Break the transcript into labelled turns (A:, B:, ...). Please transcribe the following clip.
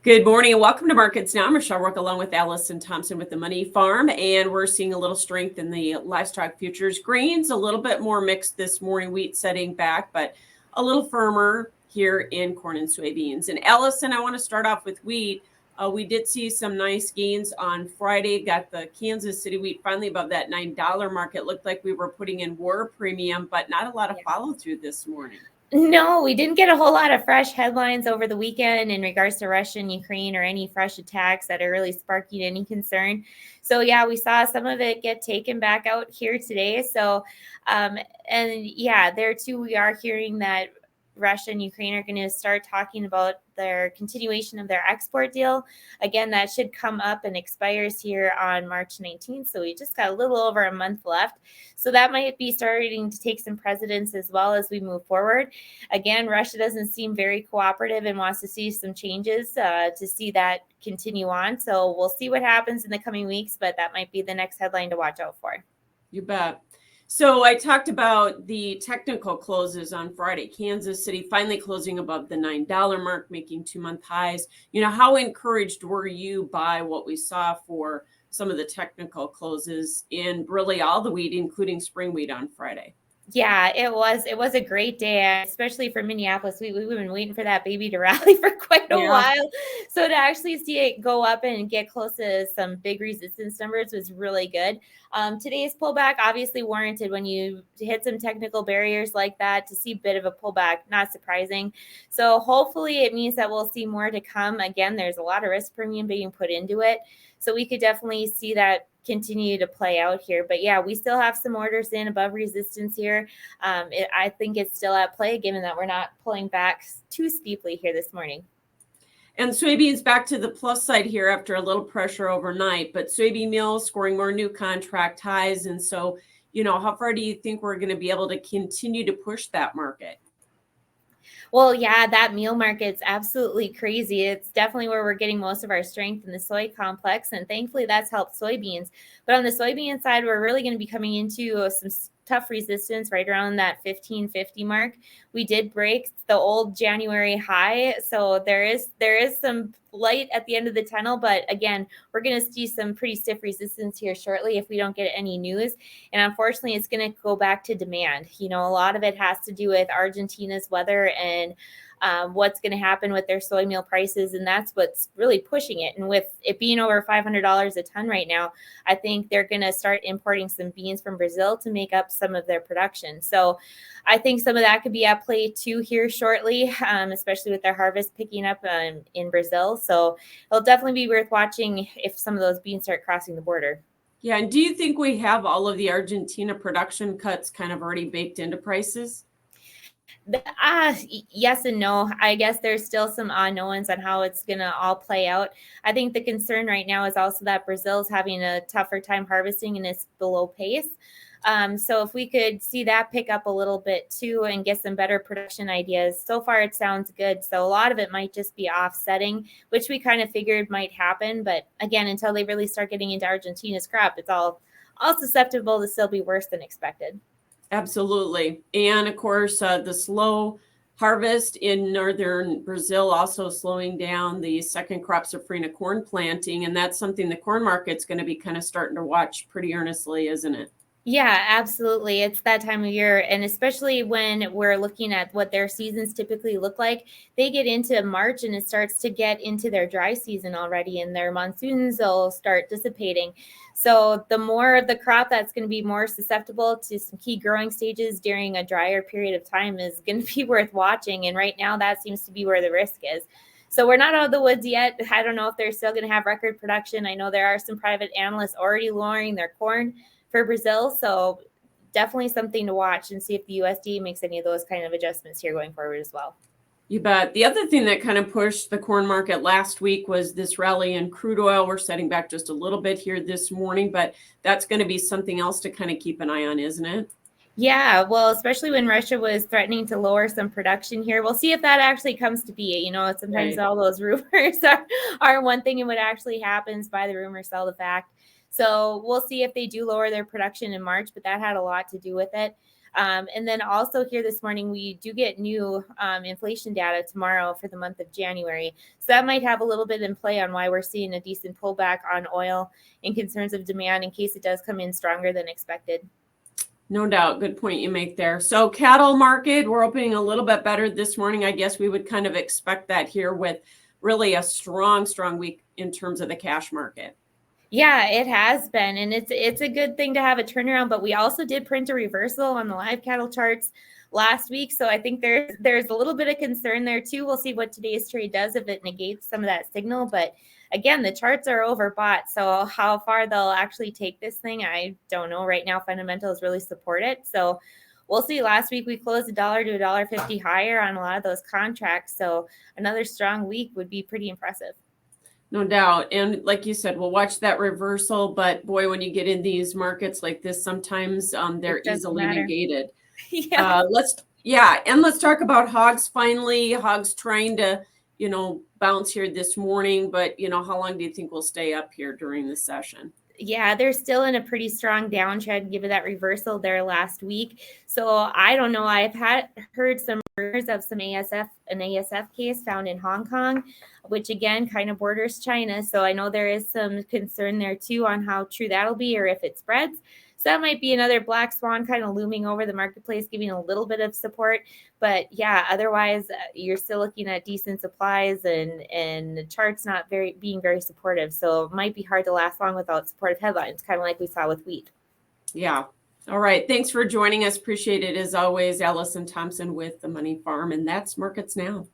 A: Good morning and welcome to Markets Now. I'm Michelle Rook along with Allison Thompson with the Money Farm, and we're seeing a little strength in the livestock futures. Grains a little bit more mixed this morning, wheat setting back, but a little firmer here in corn and soybeans. And Allison, I want to start off with wheat. We did see some nice gains on Friday. Got the Kansas City wheat finally above that $9 mark. It looked like we were putting in war premium, but not a lot of follow through this morning.
B: No, we didn't get a whole lot of fresh headlines over the weekend in regards to Russia and Ukraine or any fresh attacks that are really sparking any concern. So, yeah, we saw some of it get taken back out here today. So, there too, we are hearing that Russia and Ukraine are going to start talking about their continuation of their export deal. Again, that should come up and expires here on March 19th. So we just got a little over a month left. So that might be starting to take some precedence as well as we move forward. Again, Russia doesn't seem very cooperative and wants to see some changes to see that continue on. So we'll see what happens in the coming weeks, but that might be the next headline to watch out for.
A: You bet. So I talked about the technical closes on Friday. Kansas City finally closing above the $9 mark, making 2-month highs. How encouraged were you by what we saw for some of the technical closes in really all the wheat, including spring wheat on Friday?
B: Yeah, it was a great day, especially for Minneapolis. We've been waiting for that baby to rally for quite a while. So to actually see it go up and get close to some big resistance numbers was really good. Today's pullback obviously warranted when you hit some technical barriers like that. To see a bit of a pullback, not surprising. So hopefully it means that we'll see more to come. Again, there's a lot of risk premium being put into it. So we could definitely see that continue to play out here. But yeah, we still have some orders in above resistance here. I think it's still at play given that we're not pulling back too steeply here this morning.
A: And soybeans back to the plus side here after a little pressure overnight, but soybean meal scoring more new contract highs. And so, how far do you think we're going to be able to continue to push that market?
B: Well, yeah, that meal market's absolutely crazy. It's definitely where we're getting most of our strength in the soy complex, and thankfully that's helped soybeans. But on the soybean side, we're really going to be coming into some tough resistance right around that 1550 mark. We did break the old January high, so there is some light at the end of the tunnel, but again, we're going to see some pretty stiff resistance here shortly if we don't get any news. And unfortunately, it's going to go back to demand. A lot of it has to do with Argentina's weather and what's going to happen with their soy meal prices, and that's what's really pushing it. And with it being over $500 a ton right now, I think they're going to start importing some beans from Brazil to make up some of their production. So I think some of that could be at play too here shortly, especially with their harvest picking up in Brazil. So it'll definitely be worth watching if some of those beans start crossing the border.
A: Yeah, and do you think we have all of the Argentina production cuts kind of already baked into prices?
B: Yes and no. I guess there's still some unknowns on how it's going to all play out. I think the concern right now is also that Brazil's having a tougher time harvesting and it's below pace. So if we could see that pick up a little bit too and get some better production ideas, so far it sounds good. So a lot of it might just be offsetting, which we kind of figured might happen. But again, until they really start getting into Argentina's crop, it's all susceptible to still be worse than expected.
A: Absolutely. And of course, the slow harvest in northern Brazil also slowing down the second crop safrinha corn planting. And that's something the corn market's going to be kind of starting to watch pretty earnestly, isn't it?
B: Yeah, absolutely. It's that time of year. And especially when we're looking at what their seasons typically look like, they get into March and it starts to get into their dry season already, and their monsoons will start dissipating. So the more of the crop that's going to be more susceptible to some key growing stages during a drier period of time is going to be worth watching. And right now that seems to be where the risk is. So we're not out of the woods yet. I don't know if they're still going to have record production. I know there are some private analysts already lowering their corn for Brazil. So definitely something to watch and see if the USDA makes any of those kind of adjustments here going forward as well.
A: You bet. The other thing that kind of pushed the corn market last week was this rally in crude oil. We're setting back just a little bit here this morning, but that's going to be something else to kind of keep an eye on, isn't it?
B: Yeah, well, especially when Russia was threatening to lower some production here. We'll see if that actually comes to be. Sometimes all those rumors are one thing, and what actually happens by the rumor sell the fact. So we'll see if they do lower their production in March, but that had a lot to do with it. And then also here this morning, we do get new inflation data tomorrow for the month of January. So that might have a little bit in play on why we're seeing a decent pullback on oil and concerns of demand in case it does come in stronger than expected.
A: No doubt. Good point you make there. So cattle market, we're opening a little bit better this morning. I guess we would kind of expect that here with really a strong week in terms of the cash market.
B: Yeah, it has been, and it's a good thing to have a turnaround. But we also did print a reversal on the live cattle charts last week, so I think there's a little bit of concern there too. We'll see what today's trade does if it negates some of that signal. But again, the charts are overbought, so how far they'll actually take this thing, I don't know. Right now, fundamentals really support it, so we'll see. Last week we closed $1 to $1.50 higher on a lot of those contracts, so another strong week would be pretty impressive.
A: No doubt. And like you said, we'll watch that reversal. But boy, when you get in these markets like this, sometimes they're easily negated.
B: Yeah.
A: And let's talk about hogs finally. Hogs trying to, bounce here this morning. But, how long do you think we'll stay up here during the session?
B: Yeah, they're still in a pretty strong downtrend given that reversal there last week. So I don't know. I've heard some rumors of an ASF case found in Hong Kong, which again kind of borders China. So I know there is some concern there too on how true that'll be or if it spreads. So that might be another black swan kind of looming over the marketplace, giving a little bit of support. But yeah, otherwise you're still looking at decent supplies and the charts not being very supportive. So it might be hard to last long without supportive headlines, kind of like we saw with wheat.
A: Yeah. All right. Thanks for joining us. Appreciate it as always. Allison Thompson with the Money Farm, and that's Markets Now.